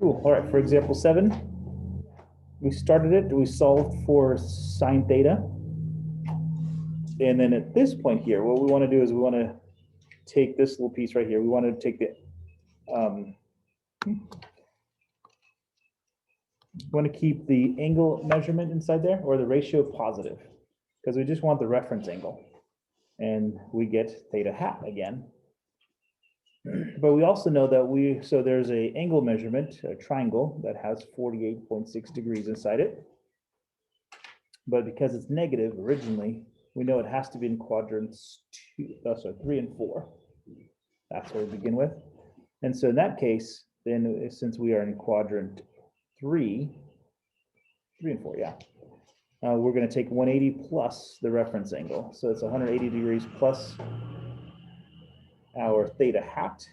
Cool. All right, for example 7, we started it, we solved for sine theta. And then at this point here, what we want to do is we want to take this little piece right here. We want to take the, want to keep the angle measurement inside there, or the ratio positive, because we just want the reference angle. And we get theta hat again. But we also know that so there's a angle measurement, a triangle that has 48.6 degrees inside it. But because it's negative originally, we know it has to be in quadrants 3 and 4. That's what we begin with. And so in that case, then since we are in quadrant 3 and 4, yeah, we're going to take 180 plus the reference angle. So it's 180 degrees plus our theta hat.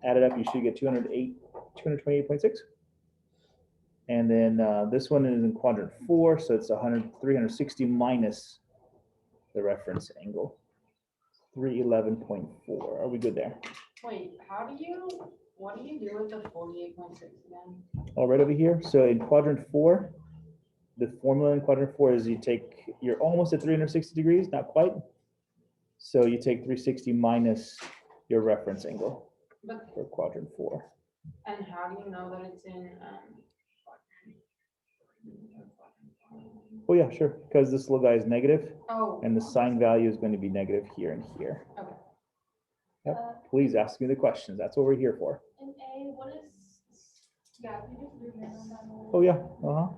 Add it up, you should get 228.6. And then this one is in quadrant 4, so it's 360 minus the reference angle, 311.4. Are we good there? Wait, what do you do with the 48.6 again? All right, over here. So in quadrant 4, the formula in quadrant 4 is you're almost at 360 degrees, not quite. So you take 360 minus your reference angle for quadrant 4. And how do you know that it's in Oh yeah, sure, because this little guy is negative, oh, and the sine value is going to be negative here and here. Okay. Yep. Please ask me the questions. That's what we're here for. In A, what is, yeah, can you just zoom in on that a little? Oh yeah, Let's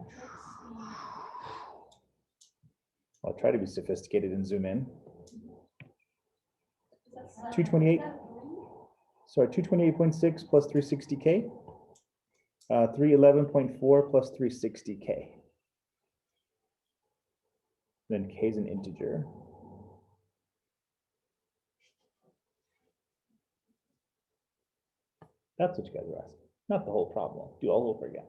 I'll try to be sophisticated and zoom in. see. Is that 228. is that Sorry, 228.6 plus 360K. 311.4 plus 360K. Then K is an integer. That's what you guys are asking. Not the whole problem. Do all over again.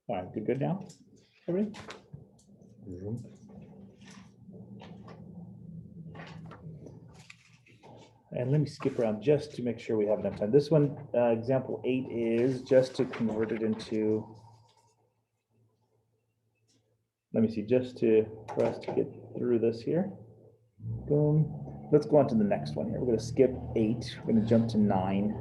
All right, good now, everybody? And let me skip around just to make sure we have enough time. This one, example 8, is just to convert it into, let me see, for us to get through this here. Boom. Let's go on to the next one here. We're going to skip 8. We're going to jump to 9.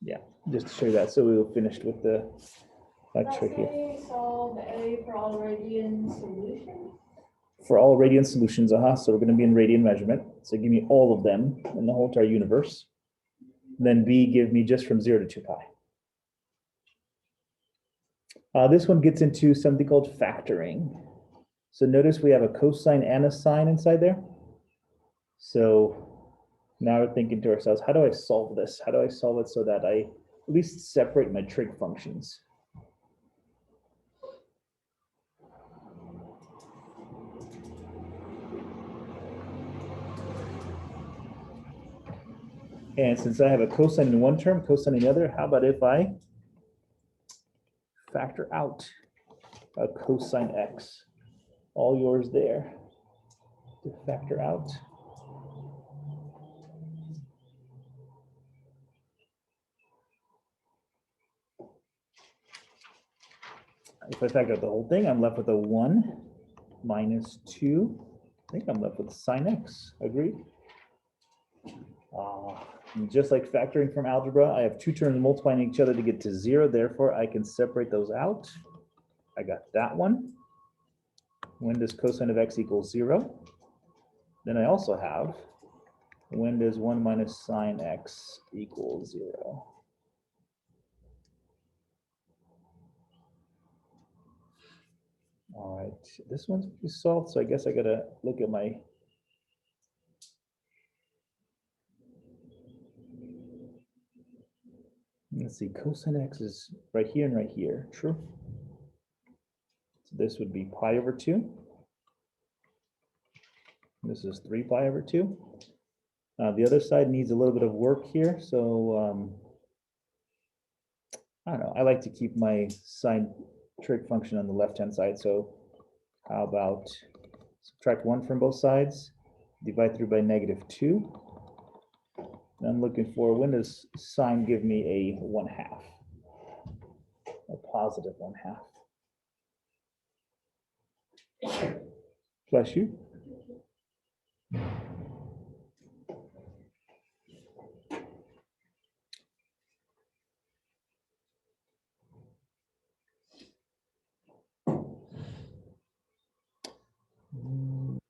Yeah, just to show you that. So we were finished with the lecture here. Let's say solve A for all radian solutions. For all radian solutions, so we're going to be in radian measurement. So give me all of them in the whole entire universe. Then B, give me just from 0 to 2 pi. This one gets into something called factoring. So notice we have a cosine and a sine inside there. So now we're thinking to ourselves, how do I solve this? How do I solve it so that I at least separate my trig functions? And since I have a cosine in one term, cosine in the other, how about if I factor out a cosine x? All yours there to factor out. If I factor out the whole thing, I'm left with a 1 minus 2. I think I'm left with sine x. Agreed? Just like factoring from algebra, I have two terms multiplying each other to get to 0. Therefore, I can separate those out. I got that one. When does cosine of x equal 0? Then I also have, when does 1 minus sine x equal 0? All right, this one's pretty solved, so I guess I gotta look at my let's see, cosine x is right here and right here, true? So this would be pi over 2. This is 3 pi over 2. The other side needs a little bit of work here, so I don't know. I like to keep my sine trig function on the left-hand side. So how about subtract 1 from both sides, divide through by -2. And I'm looking for, when does sine give me a 1/2? A positive 1/2. Bless you.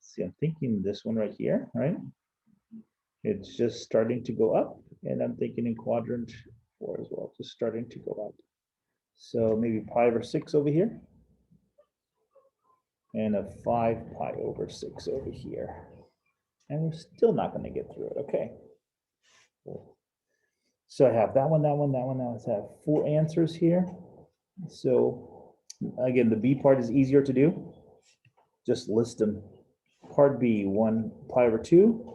See, I'm thinking this one right here, right? It's just starting to go up, and I'm thinking in quadrant 4 as well, just starting to go up. So maybe pi over 6 over here, and a 5 pi over 6 over here. And we're still not going to get through it. Okay. So I have that one, that one, that one. Now I have 4 answers here. So again, the B part is easier to do. Just list them. Part B, 1 pi over 2,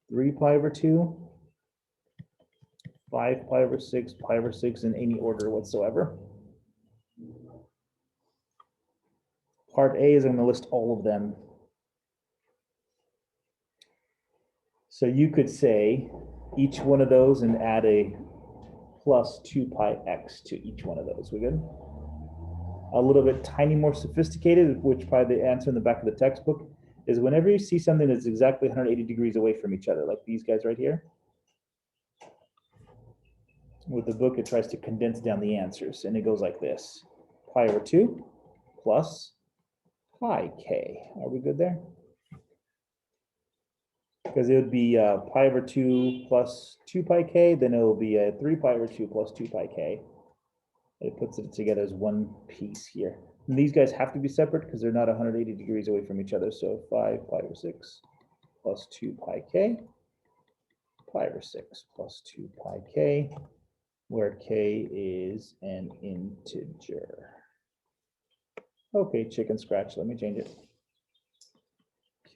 3 pi over 2, 5 pi over 6, pi over 6 in any order whatsoever. Part A is I'm going to list all of them. So you could say each one of those and add a plus 2 pi x to each one of those. We good? A little bit tiny more sophisticated, which probably the answer in the back of the textbook is whenever you see something that's exactly 180 degrees away from each other, like these guys right here. With the book, it tries to condense down the answers, and it goes like this. Pi over 2 plus pi k. Are we good there? Because it would be pi over 2 plus 2 pi k, then it will be 3 pi over 2 plus 2 pi k. It puts it together as one piece here. And these guys have to be separate because they're not 180 degrees away from each other. So 5 pi over 6 plus 2 pi k, pi over 6 plus 2 pi k, where k is an integer. Okay, chicken scratch, let me change it.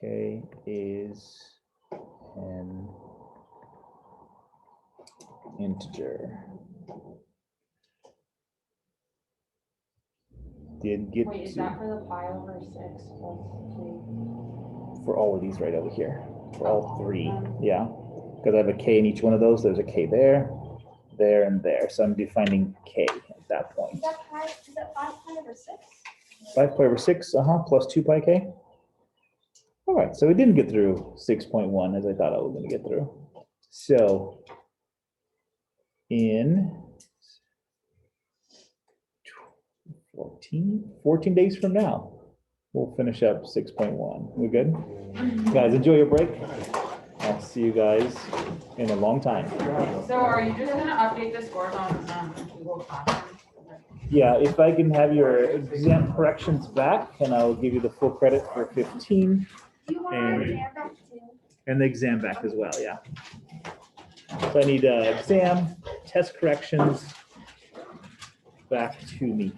K is an integer. Did get Wait, is to, that for the pi over 6 plus 2? for all of these right over here, for all 3, yeah. Because I have a k in each one of those, there's a k there, there, and there. So I'm defining k at that point. Is that 5 pi over 6? 5 pi over 6, plus 2 pi k. All right, so we didn't get through 6.1 as I thought I was going to get through. So in 14 days from now, we'll finish up 6.1. We good? Guys, enjoy your break. I'll see you guys in a long time. So are you just gonna update the scores on Google Classroom? Yeah, if I can have your exam corrections back, and I'll give you the full credit for 15. Do you want And- our exam back too? And the exam back as well, yeah. So I need exam, test corrections back to me.